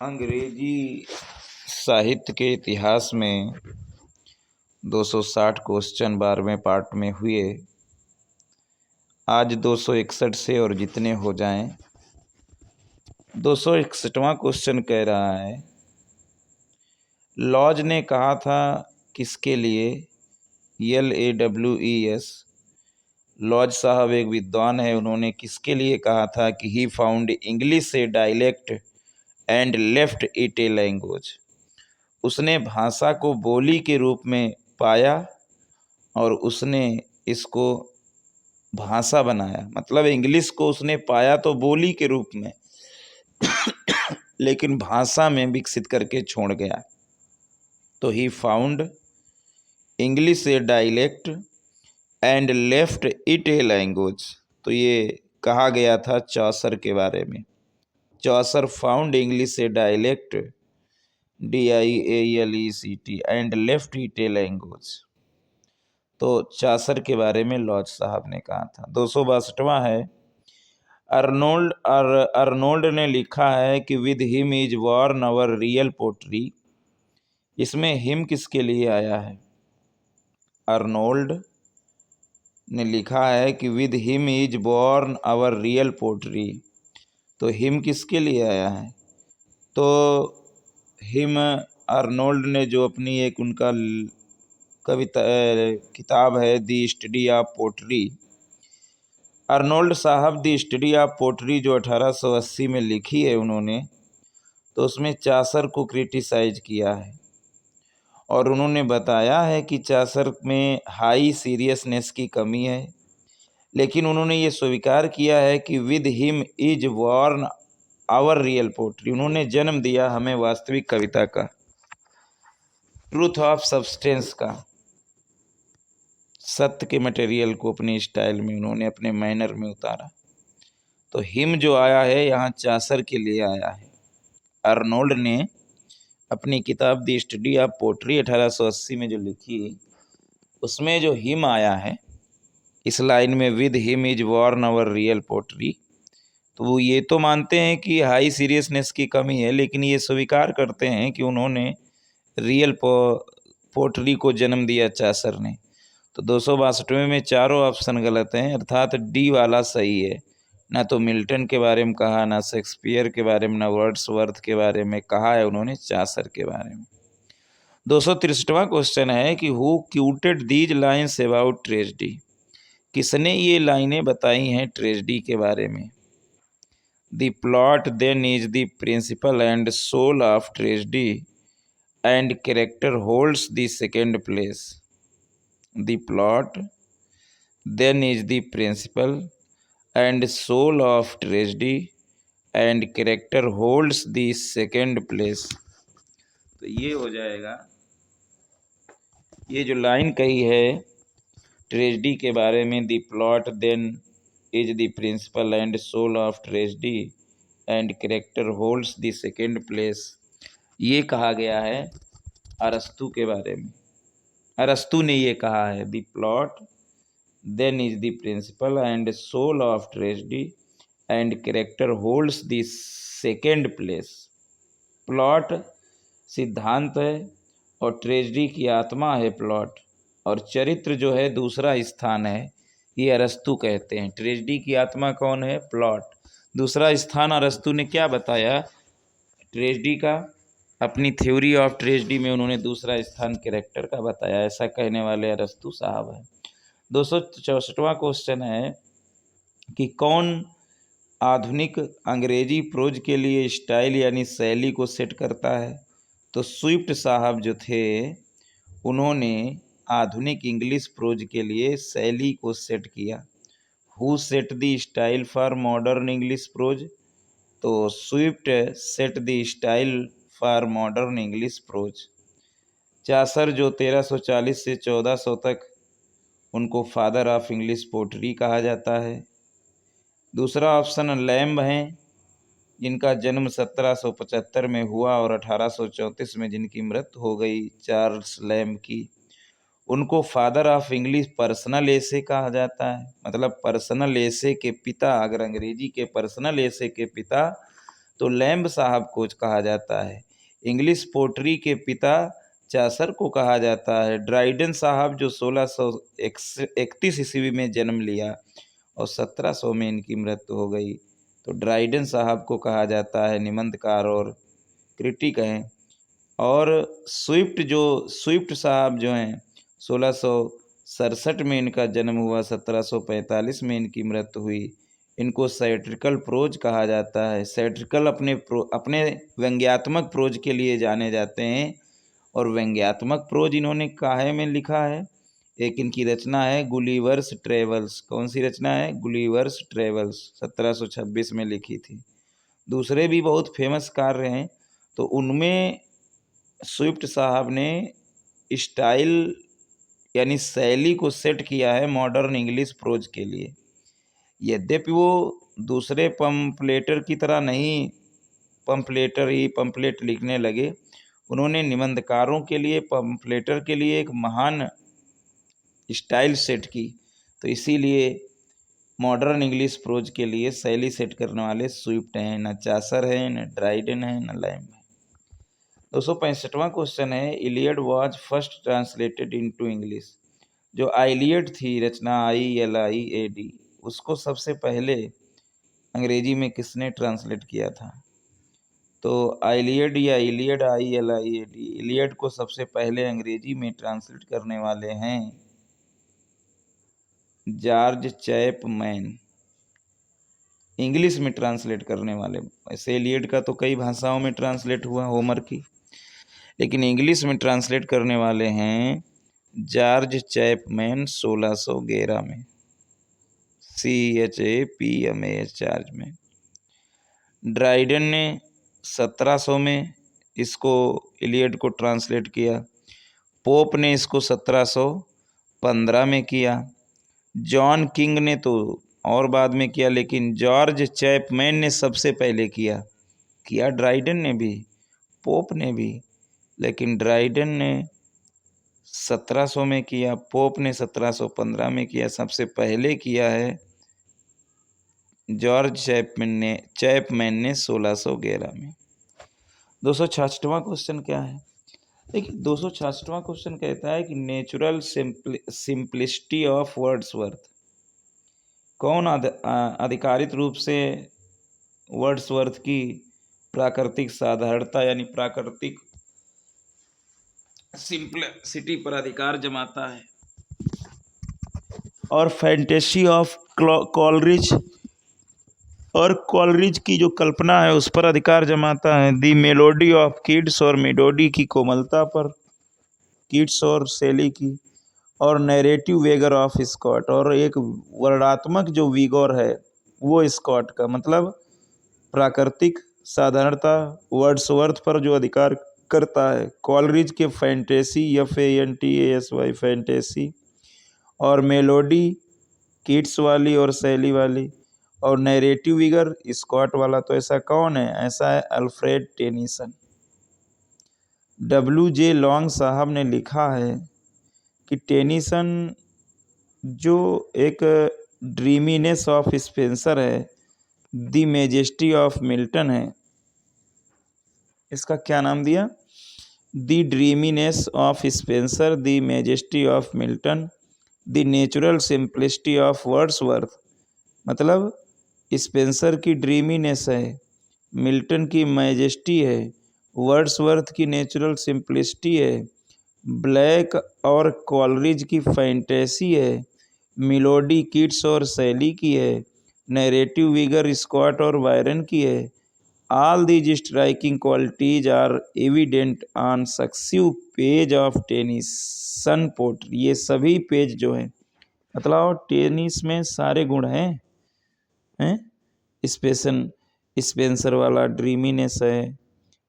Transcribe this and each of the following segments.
अंग्रेजी साहित्य के इतिहास में 260 क्वेश्चन 12वें पार्ट में हुए। आज 261 से और जितने हो जाएं। 261वां क्वेश्चन कह रहा है, लॉज ने कहा था किसके लिए? LAWES। लॉज साहब एक विद्वान है, उन्होंने किसके लिए कहा था कि ही found English a dialect and left it a language. उसने भाषा को बोली के रूप में पाया और उसने इसको भाषा बनाया। मतलब इंग्लिश को उसने पाया तो बोली के रूप में लेकिन भाषा में विकसित करके छोड़ गया। तो he found English a dialect and left it a language. तो ये कहा गया था चौसर के बारे में। Chaucer found English a dialect DIALECT and left it a language. तो चौसर के बारे में लॉज साहब ने कहा था। 262वां है, अर्नोल्ड ने लिखा है कि with him is born our real poetry. इसमें हिम किसके लिए आया है? अर्नोल्ड ने लिखा है कि with him is born our real poetry. तो हिम किसके लिए आया है? तो हिम अर्नोल्ड ने जो अपनी एक उनका कविता किताब है दी स्टडी ऑफ पोट्री, अर्नोल्ड साहब दी स्टडी ऑफ पोट्री जो 1880 में लिखी है उन्होंने, तो उसमें चासर को क्रिटिसाइज किया है और उन्होंने बताया है कि चासर में हाई सीरियसनेस की कमी है। लेकिन उन्होंने ये स्वीकार किया है कि with him is born our real poetry. उन्होंने जन्म दिया हमें वास्तविक कविता का, ट्रूथ ऑफ सब्सटेंस का, सत्य के मटेरियल को अपने स्टाइल में उन्होंने अपने मैनर में उतारा। तो हिम जो आया है यहाँ चासर के लिए आया है। अर्नोल्ड ने अपनी किताब दी स्टडी ऑफ पोट्री 1880 में जो लिखी, उसमें जो हिम आया है इस लाइन में, with him is born our real poetry, तो वो ये तो मानते हैं कि हाई सीरियसनेस की कमी है, लेकिन ये स्वीकार करते हैं कि उन्होंने रियल पोट्री को जन्म दिया चासर ने। तो 262वें में चारों ऑप्शन गलत हैं, अर्थात डी वाला सही है। ना तो मिल्टन के बारे में कहा, ना शेक्सपियर के बारे में, ना वर्ड्सवर्थ के बारे में कहा है उन्होंने, चासर के बारे में। 263वां क्वेश्चन है कि who quoted these lines about tragedy. किसने ये लाइनें बताई हैं ट्रेजेडी के बारे में? The plot then is the principal and soul of tragedy and character holds the second place. The plot then is the principal and soul of tragedy and character holds the second place. तो ये हो जाएगा, ये जो line कही है tragedy के बारे में, the plot then is the principal and soul of tragedy and character holds the second place, ये कहा गया है अरस्तु के बारे में। अरस्तु ने ये कहा है, the plot then is the principal and soul of tragedy and character holds the second place. Plot सिद्धांत है और ट्रेजेडी की आत्मा है प्लॉट, और चरित्र जो है दूसरा स्थान है, ये अरस्तु कहते हैं। ट्रेजेडी की आत्मा कौन है? प्लॉट। दूसरा स्थान अरस्तु ने क्या बताया ट्रेजेडी का? अपनी थ्योरी ऑफ ट्रेजेडी में उन्होंने दूसरा स्थान कैरेक्टर का बताया। ऐसा कहने वाले अरस्तु साहब हैं। 264वां क्वेश्चन है कि कौन आधुनिक अंग्रेजी प्रोज के लिए स्टाइल यानी शैली को सेट करता है? तो स्विफ्ट साहब जो थे उन्होंने आधुनिक इंग्लिश प्रोज के लिए शैली को सेट किया। Who set the style for modern English prose? तो Swift set the style for modern English prose. Chaucer जो 1340 से 1400 तक, उनको फादर ऑफ इंग्लिश पोट्री कहा जाता है। दूसरा ऑप्शन लैम्ब हैं, जिनका जन्म 1775 में हुआ और 1834 में जिनकी मृत्यु हो गई, चार्ल्स लैम्ब की, उनको फादर ऑफ इंग्लिश पर्सनल एसे कहा जाता है। मतलब पर्सनल एसे के पिता, अगर अंग्रेजी के पर्सनल एसे के पिता तो लैम्ब साहब को कहा जाता है। इंग्लिश पोट्री के पिता चासर को कहा जाता है। ड्राइडन साहब जो 1631 ईस्वी में जन्म लिया और 1700 में इनकी मृत्यु हो गई, तो ड्राइडन साहब को कहा जाता है निबंधकार और क्रिटिक हैं। और स्विफ्ट साहब जो हैं 1667 में इनका जन्म हुआ, 1745 में इनकी मृत्यु हुई। इनको सैट्रिकल प्रोज कहा जाता है। सैट्रिकल अपने व्यंग्यात्मक प्रोज के लिए जाने जाते हैं। और व्यंग्यात्मक प्रोज इन्होंने काहे में लिखा है? एक इनकी रचना है गुलिवर्स ट्रेवल्स। कौन सी रचना है? गुलिवर्स ट्रेवल्स, 1726 में लिखी थी। दूसरे भी बहुत फेमस कार्य हैं, तो उनमें स्विफ्ट साहब ने स्टाइल यानी शैली को सेट किया है मॉडर्न इंग्लिश प्रोज के लिए। यद्यपि वो दूसरे पंपलेटर की तरह नहीं पंपलेट लिखने लगे, उन्होंने निबंधकारों के लिए पंपलेटर के लिए एक महान स्टाइल सेट की। तो इसीलिए मॉडर्न इंग्लिश प्रोज के लिए शैली सेट करने वाले स्विफ्ट हैं, न चासर है, न ड्राइडन है, न लैम्ब है। 265वां क्वेश्चन है, Iliad was first translated into English. जो आइलियड थी रचना ILIAD, उसको सबसे पहले अंग्रेजी में किसने ट्रांसलेट किया था? तो आइलियड या इलियड ILIAD, इलियड को सबसे पहले अंग्रेजी में ट्रांसलेट करने वाले हैं जॉर्ज चैपमैन। इंग्लिश में ट्रांसलेट करने वाले, ऐसे इलियड का तो कई भाषाओं में ट्रांसलेट हुआ, होमर की, लेकिन इंग्लिश में ट्रांसलेट करने वाले हैं जॉर्ज चैपमैन 1611 में, CHAPMAN चार्ज में। ड्राइडन ने 1700 में इसको इलियड को ट्रांसलेट किया। पोप ने इसको 1715 में किया। जॉन किंग ने तो और बाद में किया, लेकिन जॉर्ज चैपमैन ने सबसे पहले किया ड्राइडन ने भी, पोप ने भी, लेकिन ड्राइडन ने 1700 में किया, पोप ने 1715 में किया। सबसे पहले किया है जॉर्ज चैपमैन ने 1611 में। 266वां क्वेश्चन क्या है? देखिए 266वां क्वेश्चन कहता है कि नेचुरल सिंप्लिसिटी ऑफ वर्ड्सवर्थ। कौन आधिकारिक रूप से वर्ड्सवर्थ की प्राकृतिक साधारणता यानी प्राकृतिक सिंप्लिसिटी पर अधिकार जमाता है? और फैंटेसी ऑफ कॉलरिज की जो कल्पना है उस पर अधिकार जमाता है। दी मेलोडी ऑफ किड्स और मेलोडी की कोमलता पर, किड्स और शैली की। और नैरेटिव वेगर ऑफ स्कॉट, और एक वर्णात्मक जो विगोर है वो स्कॉट का, मतलब प्राकृतिक साधारणता वर्ड्सवर्थ पर जो अधिकार करता है। कॉलरिज के फैंटेसी FANTASY फैंटेसी, और मेलोडी किड्स वाली और शैली वाली, और नैरेटिव विगर स्कॉट वाला। तो ऐसा कौन है? ऐसा है अल्फ्रेड टेनिसन। WJ लॉन्ग साहब ने लिखा है कि टेनिसन जो एक ड्रीमीनेस ऑफ स्पेंसर है, द मैजेस्टी ऑफ मिल्टन है। इसका क्या नाम दिया? The dreaminess of Spenser, the majesty of Milton, the natural simplicity of Wordsworth. मतलब स्पेंसर की ड्रीमीनेस है, मिल्टन की मैजेस्टी है, वर्ड्सवर्थ की नेचुरल सिंप्लिसिटी है, ब्लैक और कॉलरिज की फैंटेसी है, मिलोडी किड्स और शैली की है, नैरेटिव विगर स्कॉट और बायरन की है। All these striking qualities are evident on successive page of Tennyson poetry. ये सभी पेज जो हैं, मतलब टेनिस में सारे गुण हैं। स्पेंसर वाला ड्रीमीनेस है,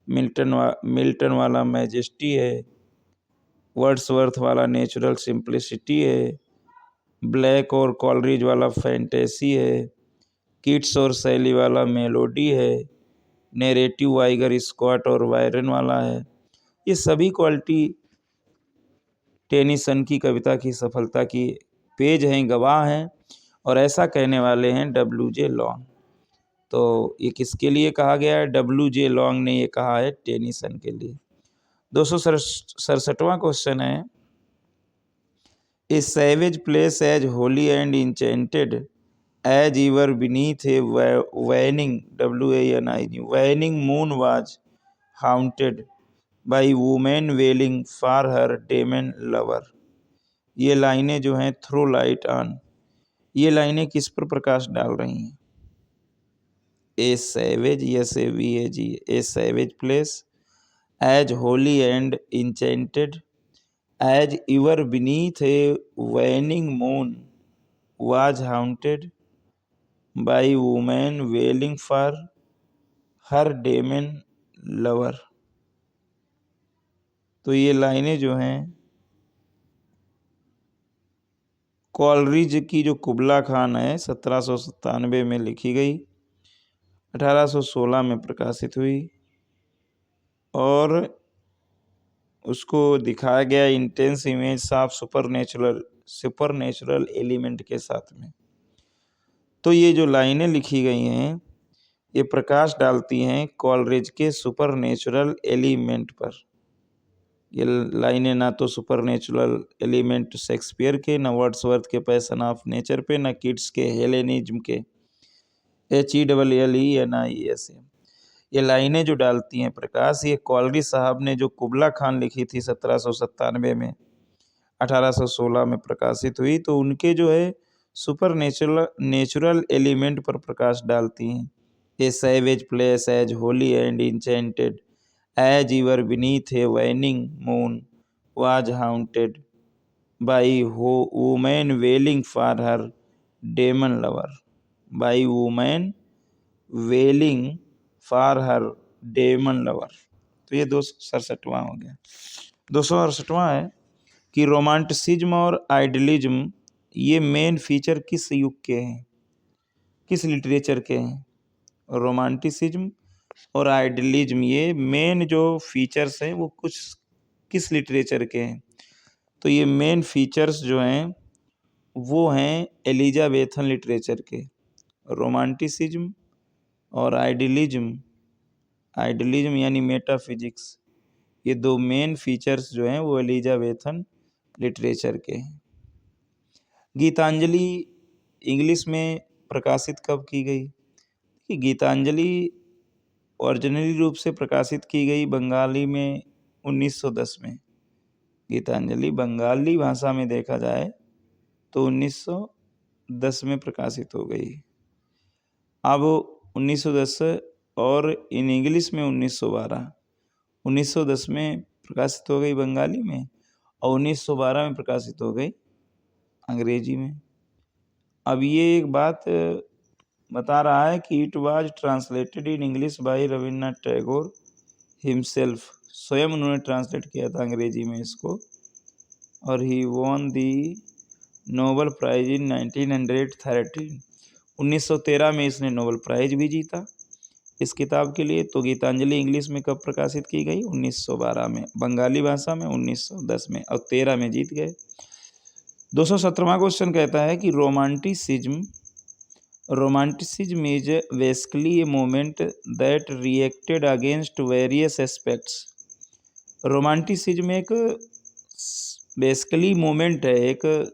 मिल्टन वाला मैजेस्टी है, वर्ड्सवर्थ वाला नेचुरल सिंप्लिसिटी है, ब्लैक और कॉलरिज वाला फैंटेसी है, किड्स और शैली वाला मेलोडी है, नैरेटिव वाइगर स्कॉट और वायरन वाला है। ये सभी क्वालिटी टेनिसन की कविता की सफलता की पेज हैं, गवाह हैं, और ऐसा कहने वाले हैं WJ लॉन्ग। तो ये किसके लिए कहा गया है? W.J. लॉन्ग ने ये कहा है टेनिसन के लिए। 267वां क्वेश्चन है, a savage place as holy and enchanted as ever beneath a waning waning moon was haunted by woman wailing for her demon lover. ये लाइनें जो हैं थ्रो लाइट ऑन, ये लाइनें किस पर प्रकाश डाल रही हैं? A savage, SAVAG, a savage place as holy and enchanted as ever beneath a waning moon was haunted by woman wailing for her demon lover. तो ये लाइनें जो हैं कॉलरिज की जो कुबला खान है 1797 में लिखी गई, 1816 में प्रकाशित हुई और उसको दिखाया गया intense image of supernatural element के साथ में। तो ये जो लाइनें लिखी गई हैं ये प्रकाश डालती हैं कॉलरिज के सुपरनेचुरल एलिमेंट पर। ये लाइनें ना तो सुपरनेचुरल एलिमेंट शेक्सपियर के, ना वर्ड्सवर्थ के पैशन ऑफ नेचर पे, ना किट्स के हेलेनिज्म के HELLENISM। ये लाइनें जो डालती हैं प्रकाश, ये कॉलरिज साहब ने जो कुबला खान लिखी थी 1797 में, 1816 में प्रकाशित हुई, तो उनके जो है सुपर नेचुरल एलिमेंट पर प्रकाश डालती हैं। A savage place as holy and enchanted as ever beneath a waning moon was haunted by woman wailing for her demon lover. By woman wailing for her demon lover. तो ये 267वां हो गया। 268वां है कि रोमांटिसिज्म और आइडियलिज्म ये main feature किस युग के हैं, किस लिटरेचर के हैं? रोमांटिसिज्म और आइडियलिज्म ये मेन जो फीचर्स हैं वो कुछ किस लिटरेचर के हैं? तो ये मेन फीचर्स जो हैं वो हैं एलिजाबेथन लिटरेचर के। रोमांटिसिज्म और आइडियलिज्म यानी मेटाफिजिक्स, ये दो मेन फीचर्स जो हैं वो एलिजाबेथन लिटरेचर के हैं। गीतांजलि इंग्लिश में प्रकाशित कब की गई? कि गीतांजलि ओरिजिनली रूप से प्रकाशित की गई बंगाली में 1910 में। गीतांजलि बंगाली भाषा में देखा जाए तो 1910 में प्रकाशित हो गई। अब 1910 और इन इंग्लिश में 1912। 1910 में प्रकाशित हो गई बंगाली में और 1912 में प्रकाशित हो गई अंग्रेजी में। अब ये एक बात बता रहा है कि it was translated in English by Rabindranath Tagore himself. स्वयं उन्होंने ट्रांसलेट किया था अंग्रेजी में इसको और he won the Nobel prize in 1913। 1913 में इसने नोबेल प्राइज भी जीता इस किताब के लिए। तो गीतांजलि इंग्लिश में कब प्रकाशित की गई? 1912 में। बंगाली भाषा में 1910 में और 13 में जीत गए। 217वां क्वेश्चन कहता है कि romanticism is basically a movement that reacted against various aspects. Romanticism एक बेसिकली मूवमेंट है, एक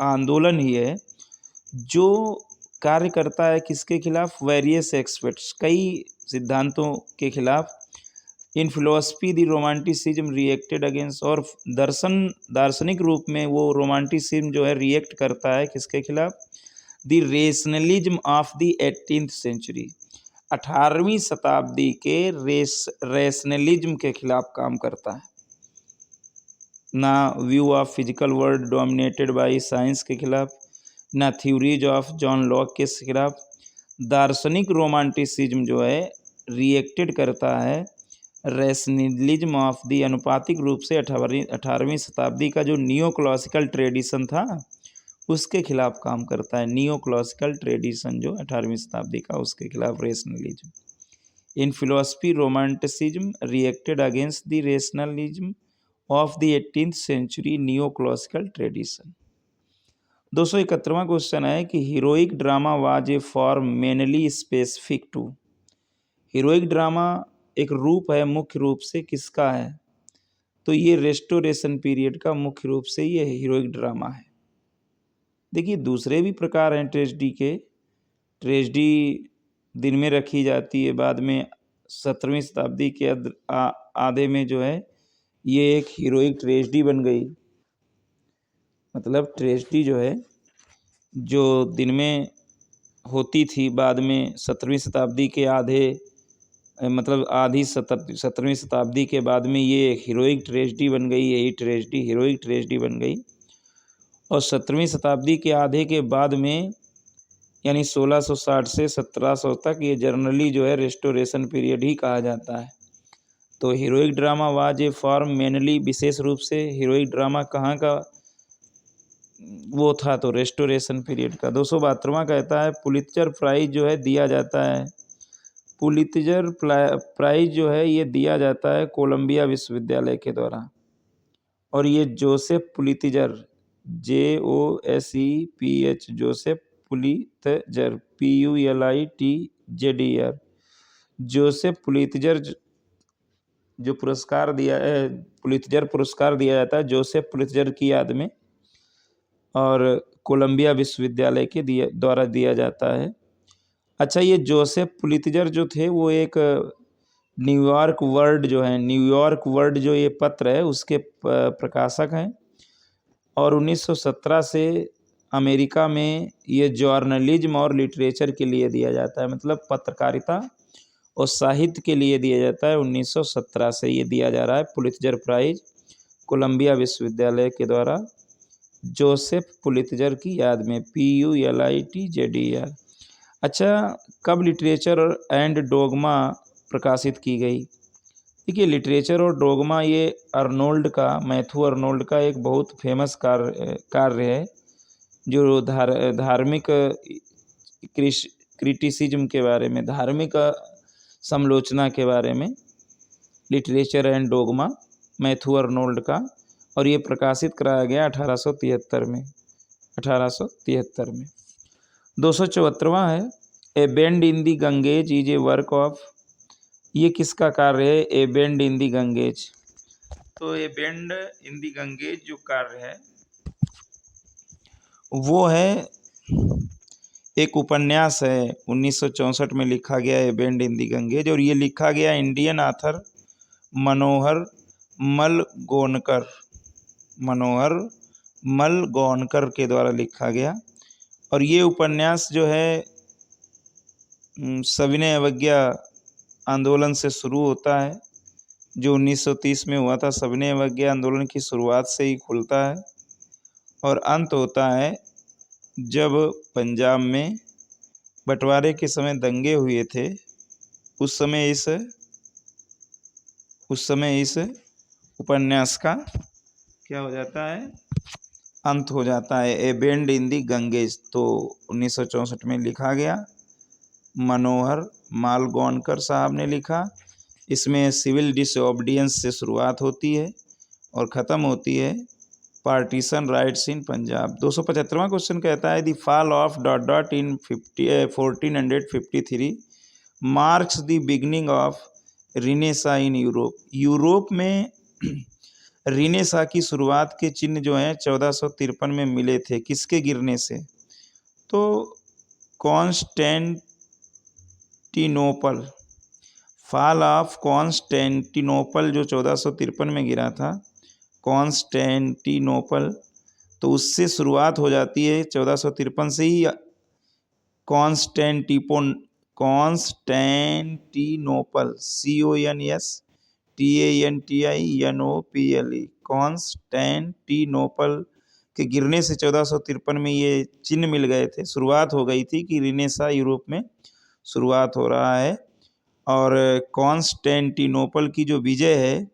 आंदोलन ही है जो कार्य करता है किसके खिलाफ? वेरियस एस्पेक्ट्स, कई सिद्धांतों के खिलाफ। इन philosophy the romanticism reacted against, और दार्शनिक रूप में वो रोमांटिसिज्म जो है रिएक्ट करता है किसके खिलाफ? The rationalism of the 18th century. 18वीं शताब्दी के रेशनलिज्म के खिलाफ काम करता है। ना view of physical world dominated by science के खिलाफ, ना थ्योरीज ऑफ जॉन लॉक के खिलाफ। दार्शनिक रोमांटिसिज्म जो है रिएक्टेड करता है रैशनलिज्म ऑफ दी, अनुपातिक रूप से 18वीं शताब्दी का जो नियो क्लासिकल ट्रेडिशन था उसके खिलाफ काम करता है। नियो क्लासिकल ट्रेडिशन जो 18वीं शताब्दी का, उसके खिलाफ rationalism. In philosophy romanticism reacted against the rationalism of the 18th century neo classical tradition. 271वां क्वेश्चन है कि heroic drama was a form mainly specific to. Heroic drama एक रूप है, मुख्य रूप से किसका है? तो ये रेस्टोरेशन पीरियड का मुख्य रूप से ये हीरोइक ड्रामा है। देखिए दूसरे भी प्रकार हैं ट्रेजेडी के। ट्रेजेडी दिन में रखी जाती है, बाद में 17वीं शताब्दी के आधे में जो है ये एक हीरोइक ट्रेजेडी बन गई। मतलब ट्रेजेडी जो है जो दिन में होती थी, बाद में 17वीं शताब्दी के मतलब आधी 17वीं शताब्दी के बाद में ये हीरोइक ट्रेजेडी बन गई। यही ट्रेजेडी हीरोइक ट्रेजेडी बन गई। और 17वीं शताब्दी के आधे के बाद में यानी 1660 से 1700 तक ये जर्नली जो है रेस्टोरेशन पीरियड ही कहा जाता है। तो heroic drama was a form mainly, विशेष रूप से हीरोइक ड्रामा कहाँ का वो था? तो रेस्टोरेशन पीरियड का। 272वां कहता है पुलित्जर प्राइज जो है दिया जाता है। पुलित्जर प्राइज जो है ये दिया जाता है कोलंबिया विश्वविद्यालय के द्वारा। और ये Joseph Pulitzer JOSEPH Joseph Pulitzer PULITZER Joseph Pulitzer जो पुरस्कार दिया है, पुलित्जर पुरस्कार दिया जाता है जोसेफ पुलित्जर की याद में, और कोलंबिया विश्वविद्यालय के द्वारा दिया जाता है। अच्छा, ये जोसेफ पुलित्जर जो थे वो एक न्यूयॉर्क वर्ल्ड जो है, न्यूयॉर्क वर्ल्ड जो ये पत्र है उसके प्रकाशक हैं। और 1917 से अमेरिका में ये जर्नलिज्म और लिटरेचर के लिए दिया जाता है, मतलब पत्रकारिता और साहित्य के लिए दिया जाता है। 1917 से ये दिया जा रहा है पुलित्जर प्राइज कोलंबिया विश्वविद्यालय के द्वारा जोसेफ पुलित्जर की याद में PULITZER। अच्छा, कब लिटरेचर एंड डोगमा प्रकाशित की गई? देखिए लिटरेचर और डोगमा ये मैथ्यू अर्नोल्ड का एक बहुत फेमस कार्य है जो धार्मिक क्रिटिसिज्म के बारे में, धार्मिक समालोचना के बारे में, literature and dogma Matthew Arnold का। और ये प्रकाशित कराया गया 1873 में। 1873 में। 274वां है a bend in the Ganges is a work of. ये किसका कार्य है? A bend in the Ganges. तो a bend in the Ganges जो कार्य है वो है एक उपन्यास है, 1964 में लिखा गया है a bend in the Ganges. और ये लिखा गया इंडियन ऑथर मनोहर मलगोनकर के द्वारा लिखा गया। और ये उपन्यास जो है सविनय अवज्ञा आंदोलन से शुरू होता है, जो 1930 में हुआ था। सविनय अवज्ञा आंदोलन की शुरुआत से ही खुलता है और अंत होता है जब पंजाब में बंटवारे के समय दंगे हुए थे। उस समय इस उपन्यास का क्या हो जाता है? अंत हो जाता है। A bend in the Ganges तो 1964 में लिखा गया, मनोहर मालगोनकर साहब ने लिखा। इसमें सिविल डिसओबीडियंस से शुरुआत होती है और ख़त्म होती है पार्टीशन राइट्स इन पंजाब। 275वां क्वेश्चन कहता है the fall of in 1453 marks the beginning of renaissance in Europe. Europe में रिनेसा की शुरुआत के चिन्ह जो हैं 1453 में मिले थे। किसके गिरने से? तो कॉन्स्टेंटिनोपल, फॉल ऑफ कॉन्स्टेंटिनोपल जो 1453 में गिरा था, कॉन्स्टेंटिनोपल, तो उससे शुरुआत हो जाती है 1453 से ही कॉन्स्टेंटिनोपल, CONSTANTINOPLE, कॉन्स्टेंटिनोपल के गिरने से 1453 में ये चिन्ह मिल गए थे। शुरुआत हो गई थी कि रिनेसा यूरोप में शुरुआत हो रहा है। और कॉन्स्टेंटिनोपल की जो विजय है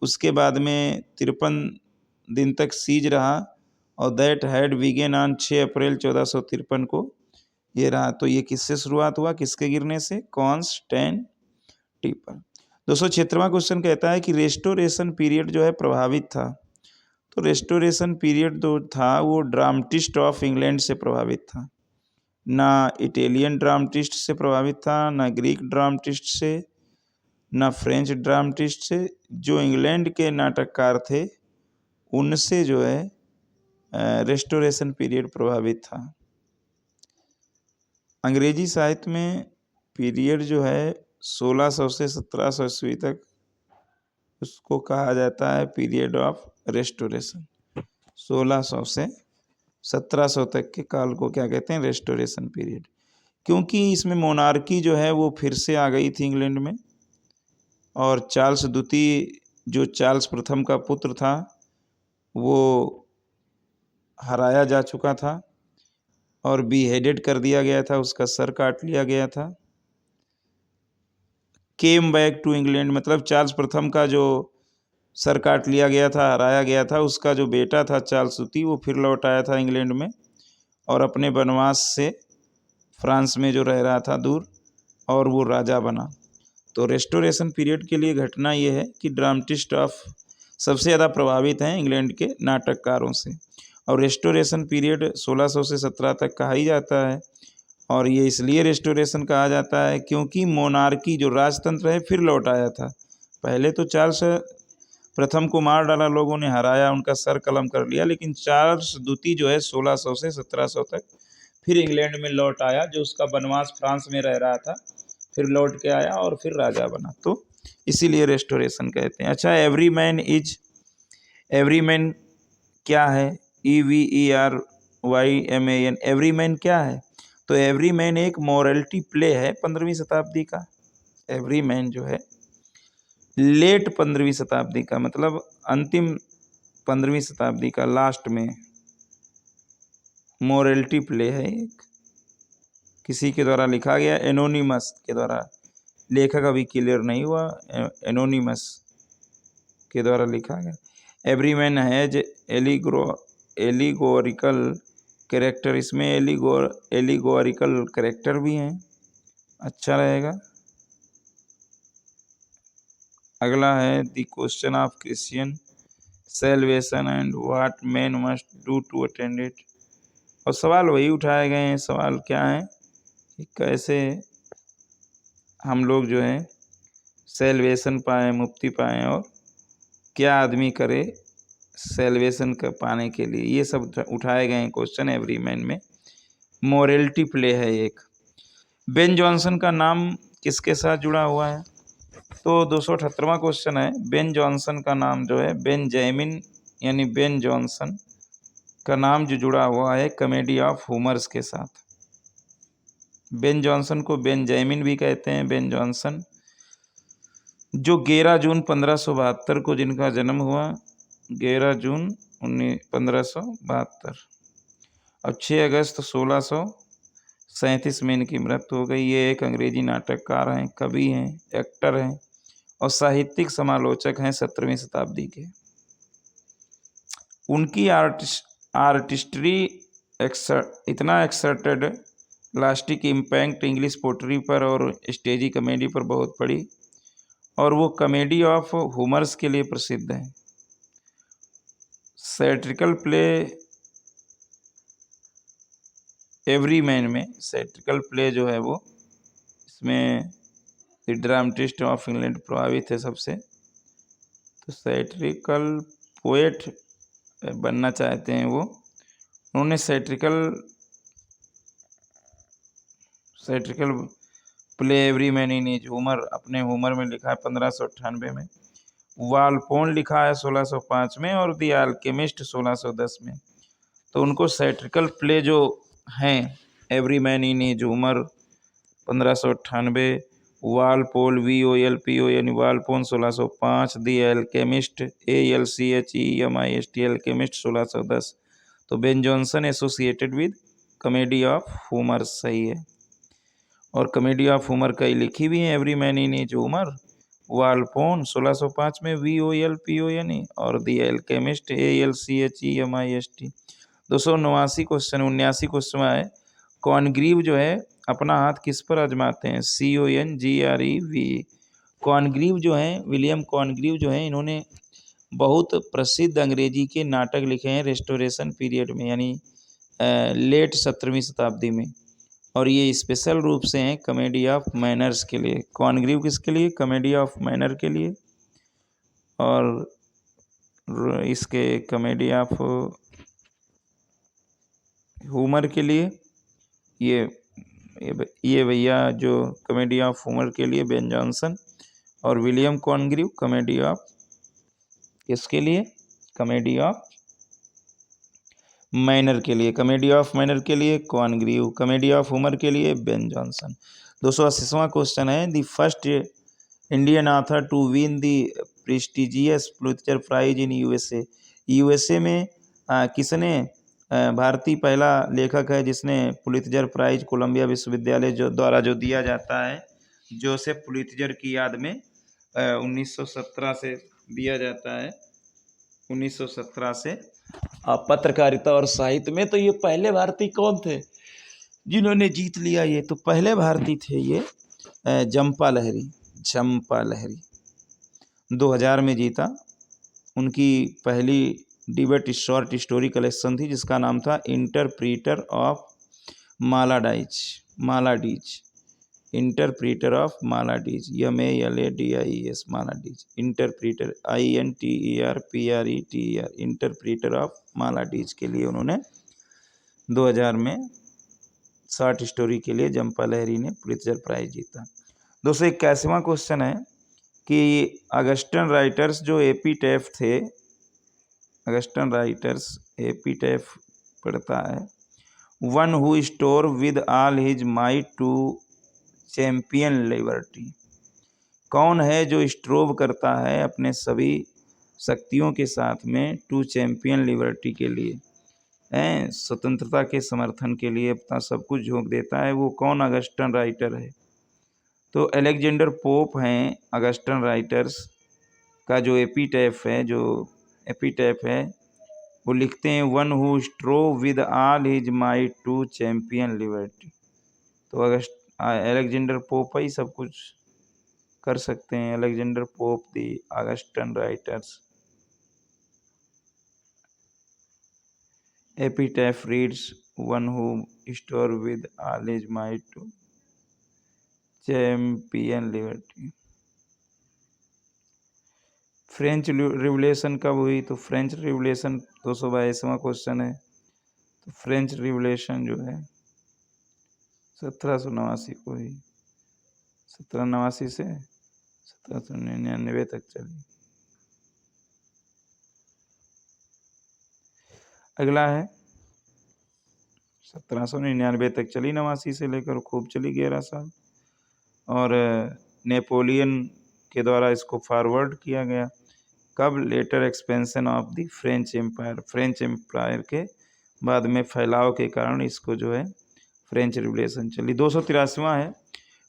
उसके बाद में 53 दिन तक सीज रहा और दैट हैड बिगेन ऑन 6 अप्रैल 1453 को ये रहा। तो ये किससे शुरुआत हुआ? किसके गिरने से? कॉन्स्टेंटिनोपल। 276वां क्वेश्चन कहता है कि रेस्टोरेशन पीरियड जो है प्रभावित था। तो रेस्टोरेशन पीरियड जो था वो ड्रामेटिस्ट ऑफ इंग्लैंड से प्रभावित था, ना इटालियन ड्रामेटिस्ट से प्रभावित था, ना ग्रीक ड्रामेटिस्ट से, ना फ्रेंच ड्रामेटिस्ट से। जो इंग्लैंड के नाटककार थे उनसे जो है रेस्टोरेशन पीरियड प्रभावित था। अंग्रेजी साहित्य में पीरियड जो है 1600 से 1700 ईस्वी तक उसको कहा जाता है पीरियड ऑफ रेस्टोरेशन। 1600 से 1700 तक के काल को क्या कहते हैं? Restoration period. क्योंकि इसमें मोनार्की जो है वो फिर से आ गई थी इंग्लैंड में, और चार्ल्स द्वितीय जो चार्ल्स प्रथम का पुत्र था वो हराया जा चुका था और बीहेडेड कर दिया गया था, उसका सर काट लिया गया था। केम बैक टू इंग्लैंड मतलब चार्ल्स प्रथम का जो सर काट लिया गया था, हराया गया था, उसका जो बेटा था चार्ल्स द्वितीय वो फिर लौट आया था इंग्लैंड में और अपने वनवास से फ्रांस में जो रह रहा था दूर, और वो राजा बना। तो रेस्टोरेशन पीरियड के लिए घटना ये है कि ड्रामेटिस्ट ऑफ सबसे ज़्यादा प्रभावित हैं इंग्लैंड के नाटककारों से, और रेस्टोरेशन पीरियड 1600 से 17 तक कहा ही जाता है। और ये इसलिए रेस्टोरेशन कहा जाता है क्योंकि मोनार्की जो राजतंत्र है फिर लौट आया था। पहले तो चार्ल्स प्रथम को मार डाला लोगों ने, हराया, उनका सर कलम कर लिया, लेकिन चार्ल्स द्वितीय जो है 1600 से 1700 तक फिर इंग्लैंड में लौट आया, जो उसका वनवास फ्रांस में रह रहा था फिर लौट के आया और फिर राजा बना, तो इसीलिए रेस्टोरेशन कहते हैं। अच्छा, एवरी मैन क्या है? EVERYMAN, एवरी मैन क्या है? तो एवरी मैन एक मॉरलिटी प्ले है 15वीं शताब्दी का। एवरी मैन जो है लेट 15वीं शताब्दी का, मतलब अंतिम 15वीं शताब्दी का, लास्ट में मॉरलिटी प्ले है एक, किसी के द्वारा लिखा गया, एनोनिमस के द्वारा, लेखक अभी क्लियर नहीं हुआ, एनोनिमस के द्वारा लिखा गया। Every man has allegorical character, इसमें एलिगोरिकल कैरेक्टर भी हैं, अच्छा रहेगा। अगला है the question of Christian salvation and what man must do to attend it. और सवाल वही उठाए गए हैं। सवाल क्या है कि कैसे हम लोग जो है सेल्वेशन पाएँ, मुक्ति पाएँ, और क्या आदमी करे सेल्वेशन का पाने के लिए, ये सब उठाए गए हैं क्वेश्चन एवरी मैन में। मॉरलिटी प्ले है एक। बेन जॉनसन का नाम किसके साथ जुड़ा हुआ है? तो 278वां क्वेश्चन है, बेन जॉनसन का नाम जो है बेंजामिन यानी बेन जॉनसन का नाम जो जुड़ा हुआ है कॉमेडी ऑफ ह्यूमर्स के साथ। बेन जॉनसन को बेंजामिन भी कहते हैं, बेन जॉनसन, जो 11 जून 1572 को जिनका जन्म हुआ, 11 जून 1572, और 6 अगस्त 1637 में इनकी मृत्यु हो गई। ये एक अंग्रेजी नाटककार हैं, कवि हैं, एक्टर हैं और साहित्यिक समालोचक हैं 17वीं शताब्दी के। उनकी आर्टिस्ट्री इतना exerted lasting impact English poetry पर और स्टेजी कॉमेडी पर बहुत पड़ी, और वो कॉमेडी ऑफ ह्यूमर्स के लिए प्रसिद्ध है। सैटिरिकल प्ले एवरी मैन में सैटिरिकल प्ले जो है वो, इसमें ड्रामेटिस्ट ऑफ इंग्लैंड प्रभावित है सबसे। तो सैटिरिकल पोएट बनना चाहते हैं वो, उन्होंने satirical play every man in his humour अपने ह्यूमर में लिखा है 1598 में। वालपोन लिखा है 1605 में, और द अल्केमिस्ट 1610 में। तो उनको सैटिरिकल प्ले जो हैं every man in his humour 1598, Walpole VOLPON वालपोन 1605, the alchemist ALCHEMIST alchemist 1610। तो Ben Jonson associated with comedy of humour सही है, और कॉमेडी ऑफ ह्यूमर कई लिखी भी है every man in his humour. Volpone 1605 में VOLPON, और the alchemist ALCHEMIST। 279 question 79 question है, कॉनग्रीव जो है अपना हाथ किस पर आजमाते हैं? CONGREV। कॉनग्रीव जो हैं, विलियम कॉनग्रीव जो हैं, इन्होंने बहुत प्रसिद्ध अंग्रेजी के नाटक लिखे हैं रेस्टोरेशन पीरियड में, यानी लेट 17वीं शताब्दी में, और ये स्पेशल रूप से हैं कॉमेडी ऑफ मैनर्स के लिए। कॉन्ग्रीव किसके लिए? कॉमेडी ऑफ मैनर के लिए, और इसके कॉमेडी ऑफ ह्यूमर के लिए। ये भैया जो कॉमेडी ऑफ ह्यूमर के लिए बेन जॉनसन, और विलियम कॉन्ग्रीव कॉमेडी ऑफ किसके लिए? कॉमेडी ऑफ मैनर के लिए। कॉमेडी ऑफ मैनर के लिए कॉन्ग्रीव, कॉमेडी ऑफ ह्यूमर के लिए बेन जॉनसन। 280वां क्वेश्चन है, the first Indian author to win the prestigious Pulitzer prize in USA. USA में किसने भारतीय पहला लेखक है जिसने पुलित्जर प्राइज कोलंबिया विश्वविद्यालय जो द्वारा जो दिया जाता है जोसेफ पुलित्जर की याद में 1917 से दिया जाता है, 1917 से पत्रकारिता और साहित्य में। तो ये पहले भारतीय कौन थे जिन्होंने जीत लिया? ये तो पहले भारतीय थे ये झम्पा लाहिरी। झम्पा लाहिरी 2000 में जीता। उनकी पहली डिबेट शॉर्ट स्टोरी कलेक्शन थी जिसका नाम था interpreter of maladies. Maladies, interpreter of maladies, MALADIES, maladies, interpreter INTERPRETER, interpreter of maladies के लिए उन्होंने 2000 में शॉर्ट स्टोरी के लिए झम्पा लाहिरी ने पुलित्जर प्राइज जीता। 281वां क्वेश्चन है कि अगस्टन राइटर्स जो एपिटैफ थे, अगस्टन राइटर्स एपिटैफ पढ़ता है, one who store with all his might to champion liberty. कौन है जो स्ट्रोव करता है अपने सभी शक्तियों के साथ में टू चैंपियन लिबर्टी के लिए, स्वतंत्रता के समर्थन के लिए अपना सब कुछ झोंक देता है, वो कौन अगस्टन राइटर है? तो अलेक्जेंडर पोप हैं अगस्टन राइटर्स का जो एपिटैफ है वो लिखते हैं, one who strove with all his might to champion liberty. तो अलेक्जेंडर पोप ही सब कुछ कर सकते हैं। Alexander Pope the Augustan writers epitaph reads, one who store with all his might to champion liberty. French revolution कब हुई? तो फ्रेंच रिवोल्यूशन 222वां क्वेश्चन है। तो फ्रेंच रिवोल्यूशन जो है 1789 को हुई, 1789 से 1799 तक चली। अगला है 1799 तक चली, 89 से लेकर खूब चली 11 साल। और नेपोलियन के द्वारा इसको फॉरवर्ड किया गया। कब? Later expansion of the French empire. French empire के बाद में फैलाव के कारण इसको जो है फ्रेंच रिवोल्यूशन चली। 283वां है,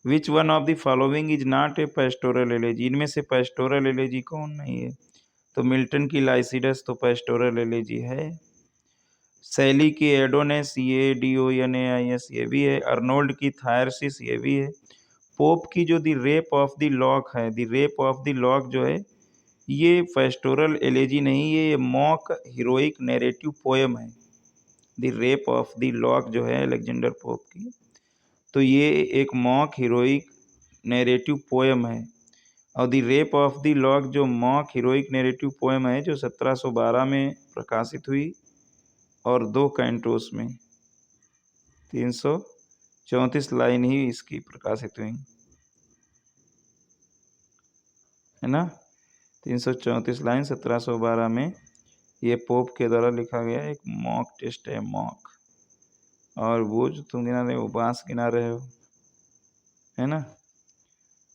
which one of the following is not a pastoral elegy. इनमें से पेस्टोरल एलेजी कौन नहीं है? तो मिल्टन की लाइसिडस तो पेस्टोरल एलेजी है, शैली की एडोनेस ADONAIS ये भी है, अर्नोल्ड की थायरसिस ये भी है, पोप की जो the rape of the lock है, the rape of the lock जो है ये पेस्टोरल एलेजी नहीं, ये मॉक हीरोइक नैरेटिव पोएम है। The rape of the lock जो है अलेक्जेंडर पोप की, तो ये एक मॉक हीरोइक नैरेटिव पोएम है। और the rape of the lock जो मॉक हीरोइक नैरेटिव पोएम है जो 1712 में प्रकाशित हुई और 2 कैंटोस में 334 लाइन ही इसकी प्रकाशित हुई है ना। 334 लाइन 1712 में ये पोप के द्वारा लिखा गया एक मॉक टेस्ट है, मॉक। और वो जो तुम गिना रहे हो बांस गिना रहे हो है ना।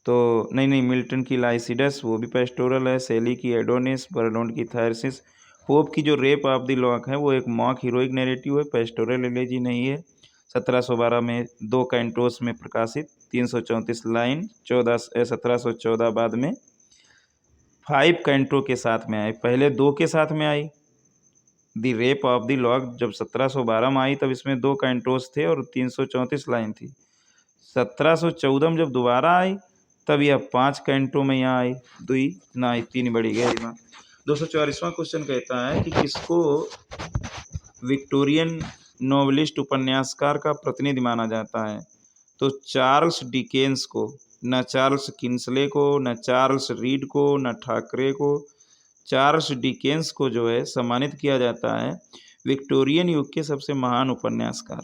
तो नहीं, मिल्टन की लाइसिडस वो भी पेस्टोरल है, शैली की एडोनिस, बर्नौड की थायरसिस। पोप की जो रेप ऑफ द लॉक है वो एक मॉक हीरोइक नैरेटिव है, पेस्टोरल एलेजी नहीं है। 1712 में 2 कैंटोस में प्रकाशित, 334 लाइन, 1714 बाद में 5 कैंटो के साथ में आई, पहले 2 के साथ में आई। The rape of the lock जब 1712 में आई तब इसमें 2 कैंटोस थे और 334 लाइन थी। 1714 में जब दोबारा आई तब यह 5 कैंटो में यहाँ आई, 2 ना 3 बढ़ी गई। 244वां क्वेश्चन कहता है कि किसको विक्टोरियन नॉवलिस्ट उपन्यासकार का प्रतिनिधि माना जाता है? तो चार्ल्स डिकेंस को, न चार्ल्स किंसले को, न चार्ल्स रीड को, न ठाकरे को। चार्ल्स डिकेंस को जो है सम्मानित किया जाता है विक्टोरियन युग के सबसे महान उपन्यासकार।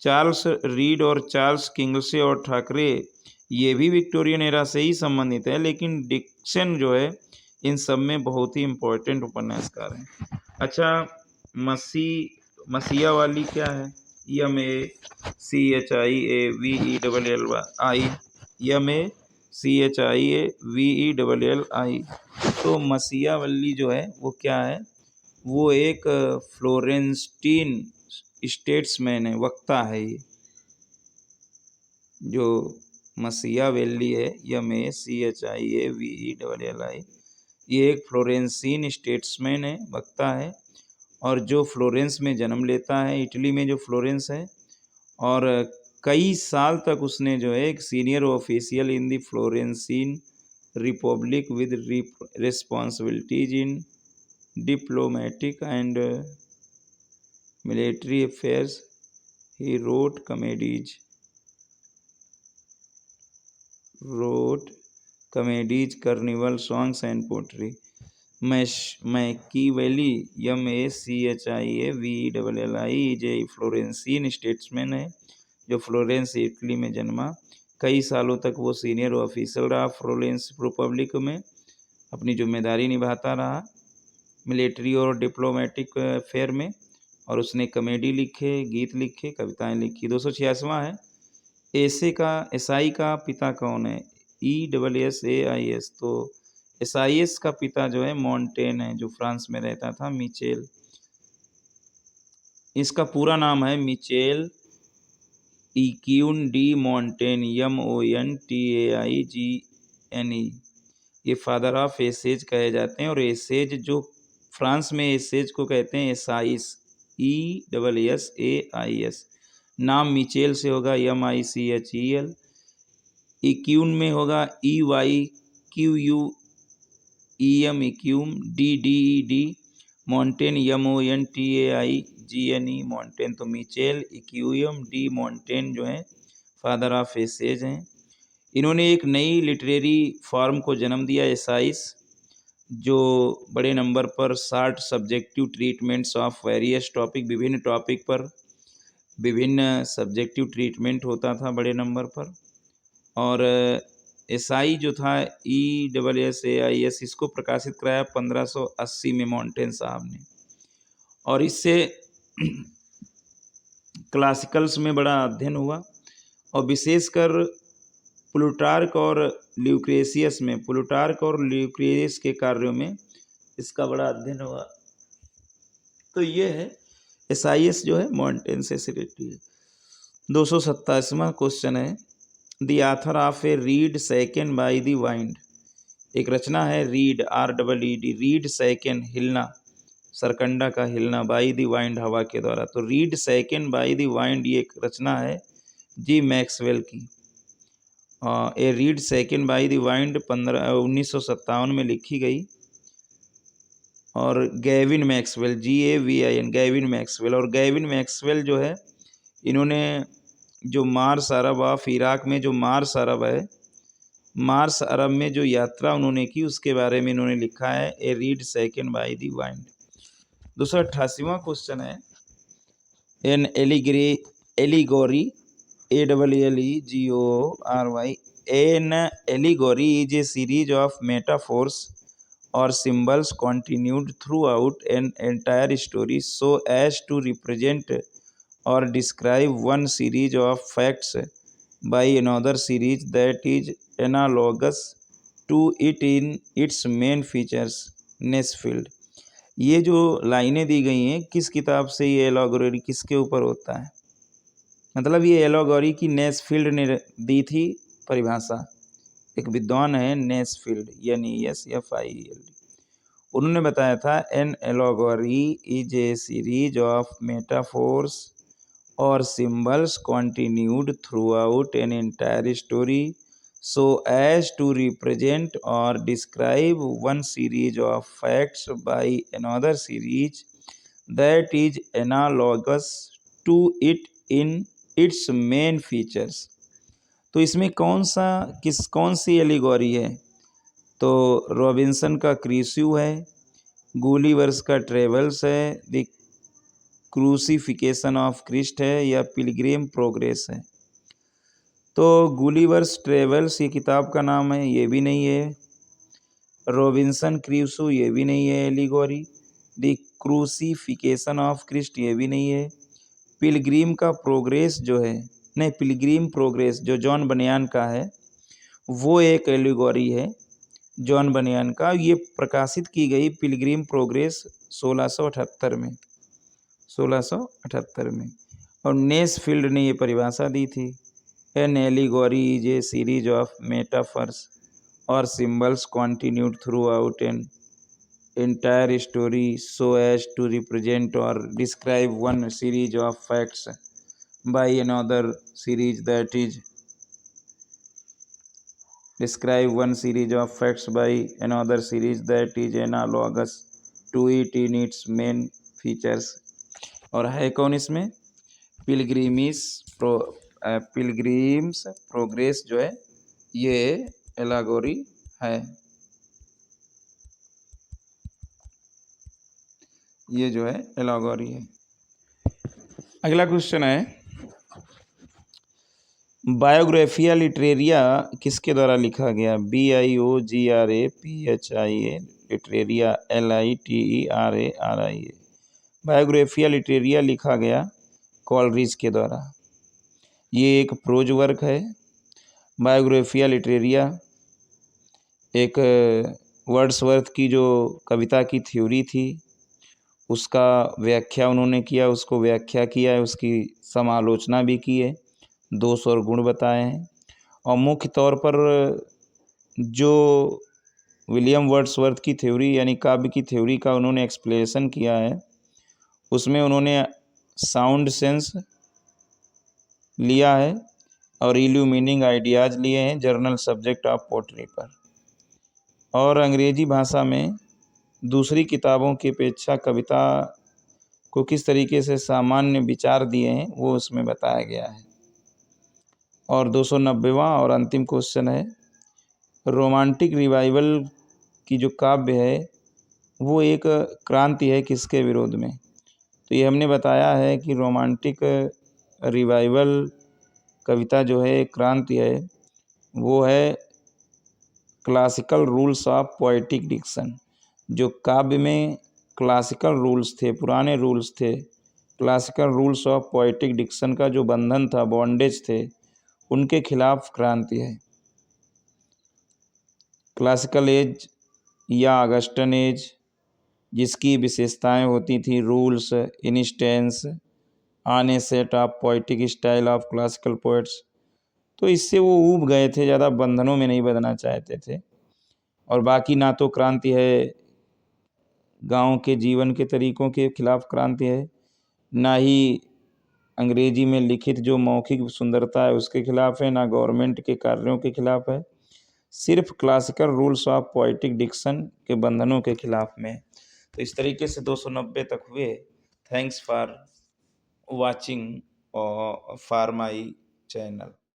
चार्ल्स रीड और चार्ल्स किंग्सले और ठाकरे ये भी विक्टोरियन एरा से ही संबंधित है, लेकिन डिक्सन जो है इन सब में बहुत ही इम्पोर्टेंट उपन्यासकार हैं। अच्छा, मसीहा वाली क्या है? MACHIAVELLI, MACHIAVELLI। तो मसीहा वल्ली जो है वो क्या है? वो एक फ्लोरेंस्टीन स्टेट्समैन है, वक्ता है। ये जो मसीहा वैली है, MACHIAVELLI, ये एक फ्लोरेंसीन स्टेट्समैन है, वक्ता है, और जो फ्लोरेंस में जन्म लेता है, इटली में जो फ्लोरेंस है, और कई साल तक उसने जो है एक senior official in the फ्लोरेंसीन Republic with responsibilities in diplomatic and military affairs. He wrote कमेडीज, carnival songs and pottery. मैकीवेली, MACHIAVELLI, is a फ्लोरेंसीन statesman है जो फ्लोरेंस इटली में जन्मा। कई सालों तक वो सीनियर ऑफिसर रहा फ्लोरेंस रिपब्लिक में, अपनी जिम्मेदारी निभाता रहा मिलिट्री और डिप्लोमेटिक अफेयर में, और उसने कॉमेडी लिखे, गीत लिखे, कविताएं लिखी। 286वां है, एसाई का पिता कौन है? ESSAIS। तो एसाइस का पिता जो है मॉन्टेन है, जो फ्रांस में रहता था, मिचेल। इसका पूरा नाम है मिचेल इक्यून डी मॉन्टेन, MONTAIGNE। ये फादर ऑफ एसेज कहे जाते हैं, और एसेज जो फ्रांस में एसेज को कहते हैं एसाइस, ESSAIS। नाम मिचेल से होगा, MICHEL। इक्यून में होगा EYQUEM, इक्यूम, DDED। मॉन्टेन, MONTAIGNE, मॉन्टेन। तो मिचेल इक्यूम डी मॉन्टेन जो है फादर ऑफ एसेज हैं। इन्होंने एक नई लिटरेरी फॉर्म को जन्म दिया, एसाइस, जो बड़े नंबर पर 60 subjective treatments of various topic, विभिन्न टॉपिक पर विभिन्न सब्जेक्टिव ट्रीटमेंट होता था बड़े नंबर पर। और एसआई जो था, ESSAIS, इसको प्रकाशित कराया 1580 में मॉन्टेन साहब ने, और इससे क्लासिकल्स में बड़ा अध्ययन हुआ, और विशेषकर प्लूटार्क और ल्यूक्रेशियस में, प्लूटार्क और ल्यूक्रेशियस के कार्यों में इसका बड़ा अध्ययन हुआ। तो ये है एसआईएस जो है मॉन्टेन से रिलेटेड है। 227वां क्वेश्चन है, the author of A reed shaken by the wind. एक रचना है रीड, REED, रीड सेकंड, हिलना, सरकंडा का हिलना, बाय द वाइंड, हवा के द्वारा। तो reed shaken by the wind ये एक रचना है जी मैक्सवेल की। A reed shaken by the wind 1957 में लिखी गई, और Gavin Maxwell, GAVIN, Gavin Maxwell. और गैविन मैक्सवेल जो है, इन्होंने जो मार्स अरब ऑफ इराक में जो मार्स अरब है, मार्स अरब में जो यात्रा उन्होंने की, उसके बारे में इन्होंने लिखा है, a reed shaken by the wind. 288वां क्वेश्चन है, an allegory, ALLEGORY, an allegory is a series of metaphors or symbols continued throughout an entire story so as to represent or describe one series of facts by another series that is analogous to it in its main features। Nesfield. ये जो लाइनें दी गई हैं, किस किताब से ये एलॉगोरी किसके ऊपर होता है? मतलब ये एलॉगोरी की नेस्फील्ड ने दी थी परिभाषा। एक विद्वान है नेस्फील्ड, NESFIELD, उन्होंने बताया था, an allegory is a series of metaphors और symbols continued throughout an entire story so as to represent or describe one series of facts by another series that is analogous to it in its main features। तो इसमें कौन सी allegory है? तो Robinson का क्रूस्यू है, Gulliver's का travels है, the crucifixion of Christ है, या पिलग्रिम प्रोग्रेस है। तो गुलिवर्स ट्रेवल्स ये किताब का नाम है, ये भी नहीं है। रॉबिन्सन क्रूसो ये भी नहीं है allegory. The crucifixion of Christ ये भी नहीं है। पिलग्रिम का प्रोग्रेस जो है, नहीं, पिलग्रिम प्रोग्रेस जो जॉन बनियान का है वो एक एलिगोरी है जॉन बनियान का। ये प्रकाशित की गई पिलग्रिम प्रोग्रेस 1678 में, 1678 में। और नेसफील्ड ने ये परिभाषा दी थी, an allegory is a series of metaphors और symbols continued throughout an entire story so as to represent or describe one series of facts by another series that is analogous to it in its main features। और है कौन इसमें? Pilgrims progress जो है ये एलागोरी है, ये जो है एलागोरी है। अगला क्वेश्चन है, बायोग्राफिया लिटरेरिया किसके द्वारा लिखा गया? BIOGRAPHIA Literaria LITERARIA। Biographia Literaria लिखा गया कॉलरिज के द्वारा। ये एक प्रोज वर्क है। बायोग्राफिया लिटरेरिया एक वर्ड्सवर्थ की जो कविता की थ्योरी थी उसका व्याख्या उन्होंने किया, उसको व्याख्या किया है, उसकी समालोचना भी की है, दोष और गुण बताए हैं। और मुख्य तौर पर जो विलियम वर्ड्सवर्थ की थ्योरी यानी काव्य की थ्योरी का उन्होंने एक्सप्लेनेशन किया है उसमें उन्होंने साउंड सेंस लिया है और इल्यूमिनिंग आइडियाज़ लिए हैं जर्नल सब्जेक्ट ऑफ पोट्री पर। और अंग्रेजी भाषा में दूसरी किताबों की अपेक्षा कविता को किस तरीके से सामान्य विचार दिए हैं वो उसमें बताया गया है। और 290वां और अंतिम क्वेश्चन है, रोमांटिक रिवाइवल की जो काव्य है वो एक क्रांति है किसके विरोध में? तो ये हमने बताया है कि रोमांटिक रिवाइवल कविता जो है एक क्रांति है, वो है classical rules of poetic diction. जो काव्य में क्लासिकल रूल्स थे, पुराने रूल्स थे, classical rules of poetic diction का जो बंधन था, बॉन्डेज थे, उनके खिलाफ क्रांति है। क्लासिकल एज या ऑगस्टन एज जिसकी विशेषताएं होती थी rules, instance, on A set of poetic style of classical poets, तो इससे वो ऊब गए थे, ज़्यादा बंधनों में नहीं बंधना चाहते थे। और बाकी ना तो क्रांति है गांव के जीवन के तरीकों के खिलाफ क्रांति है, ना ही अंग्रेजी में लिखित जो मौखिक सुंदरता है उसके खिलाफ है, ना गवर्नमेंट के कार्यों के खिलाफ है, सिर्फ classical rules of poetic diction के बंधनों के खिलाफ में। तो इस तरीके से 290 तक हुए। Thanks for watching for my channel.